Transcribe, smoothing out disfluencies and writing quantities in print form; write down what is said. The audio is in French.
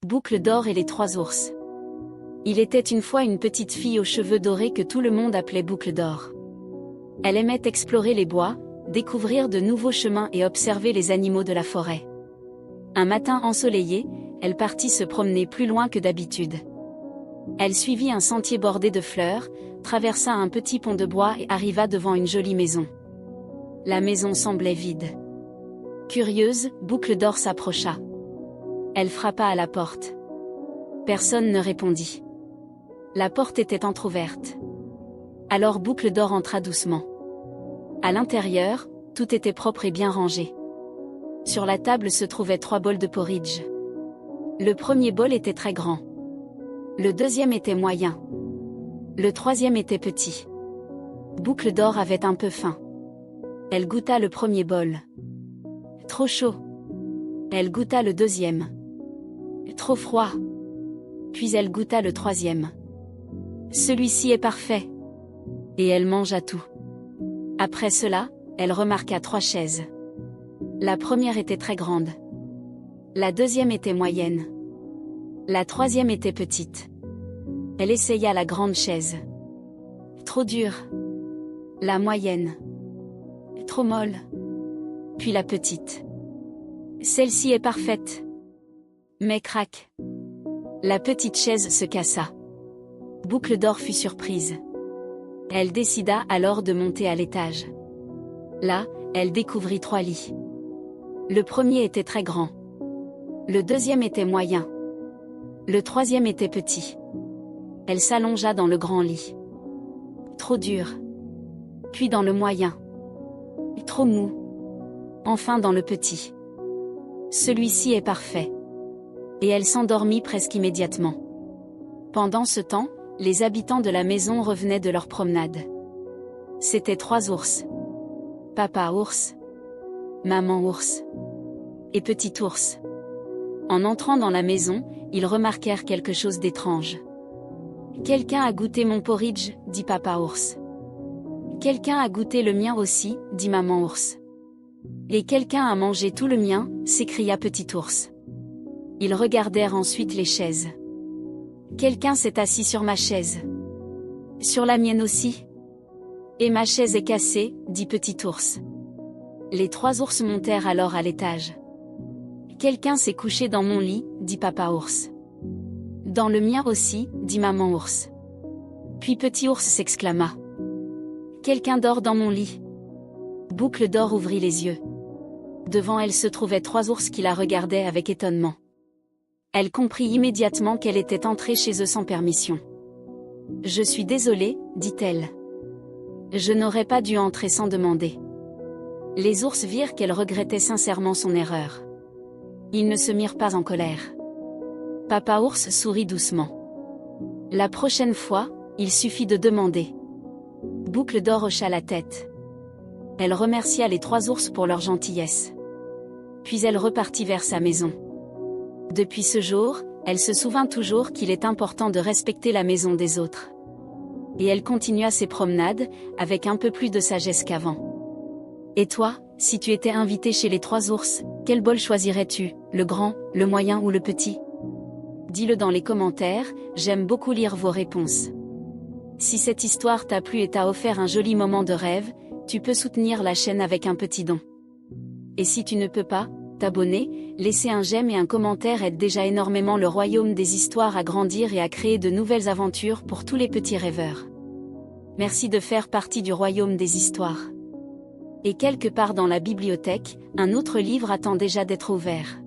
Boucle d'or et les trois ours. Il était une fois une petite fille aux cheveux dorés que tout le monde appelait Boucle d'or. Elle aimait explorer les bois, découvrir de nouveaux chemins et observer les animaux de la forêt. Un matin ensoleillé, elle partit se promener plus loin que d'habitude. Elle suivit un sentier bordé de fleurs, traversa un petit pont de bois et arriva devant une jolie maison. La maison semblait vide. Curieuse, Boucle d'or s'approcha. Elle frappa à la porte. Personne ne répondit. La porte était entr'ouverte. Alors Boucle d'or entra doucement. À l'intérieur, tout était propre et bien rangé. Sur la table se trouvaient 3 bols de porridge. Le premier bol était très grand. Le deuxième était moyen. Le troisième était petit. Boucle d'or avait un peu faim. Elle goûta le premier bol. Trop chaud. Elle goûta le deuxième. Trop froid. Puis elle goûta le troisième. Celui-ci est parfait. Et elle mangea tout. Après cela, elle remarqua 3 chaises. La première était très grande. La deuxième était moyenne. La troisième était petite. Elle essaya la grande chaise. Trop dure. La moyenne. Trop molle. Puis la petite. Celle-ci est parfaite. Mais crac. La petite chaise se cassa. Boucle d'or fut surprise. Elle décida alors de monter à l'étage. Là, elle découvrit 3 lits. Le premier était très grand. Le deuxième était moyen. Le troisième était petit. Elle s'allongea dans le grand lit. Trop dur. Puis dans le moyen. Trop mou. Enfin dans le petit. Celui-ci est parfait. Et elle s'endormit presque immédiatement. Pendant ce temps, les habitants de la maison revenaient de leur promenade. C'étaient 3 ours. Papa ours. Maman ours. Et petit ours. En entrant dans la maison, ils remarquèrent quelque chose d'étrange. Quelqu'un a goûté mon porridge, dit papa ours. Quelqu'un a goûté le mien aussi, dit maman ours. Et quelqu'un a mangé tout le mien, s'écria petit ours. Ils regardèrent ensuite les chaises. Quelqu'un s'est assis sur ma chaise. Sur la mienne aussi. Et ma chaise est cassée, dit petit ours. Les 3 ours montèrent alors à l'étage. Quelqu'un s'est couché dans mon lit, dit papa ours. Dans le mien aussi, dit maman ours. Puis petit ours s'exclama. Quelqu'un dort dans mon lit. Boucle d'or ouvrit les yeux. Devant elle se trouvaient 3 ours qui la regardaient avec étonnement. Elle comprit immédiatement qu'elle était entrée chez eux sans permission. Je suis désolée, dit-elle. Je n'aurais pas dû entrer sans demander. Les ours virent qu'elle regrettait sincèrement son erreur. Ils ne se mirent pas en colère. Papa ours sourit doucement. La prochaine fois, il suffit de demander. Boucle d'or hocha la tête. Elle remercia les 3 ours pour leur gentillesse. Puis elle repartit vers sa maison. Depuis ce jour, elle se souvint toujours qu'il est important de respecter la maison des autres. Et elle continua ses promenades, avec un peu plus de sagesse qu'avant. Et toi, si tu étais invité chez les 3 ours, quel bol choisirais-tu, le grand, le moyen ou le petit? Dis-le dans les commentaires, j'aime beaucoup lire vos réponses. Si cette histoire t'a plu et t'a offert un joli moment de rêve, tu peux soutenir la chaîne avec un petit don. Et si tu ne peux pas, t'abonner, laisser un j'aime et un commentaire aide déjà énormément le royaume des histoires à grandir et à créer de nouvelles aventures pour tous les petits rêveurs. Merci de faire partie du royaume des histoires. Et quelque part dans la bibliothèque, un autre livre attend déjà d'être ouvert.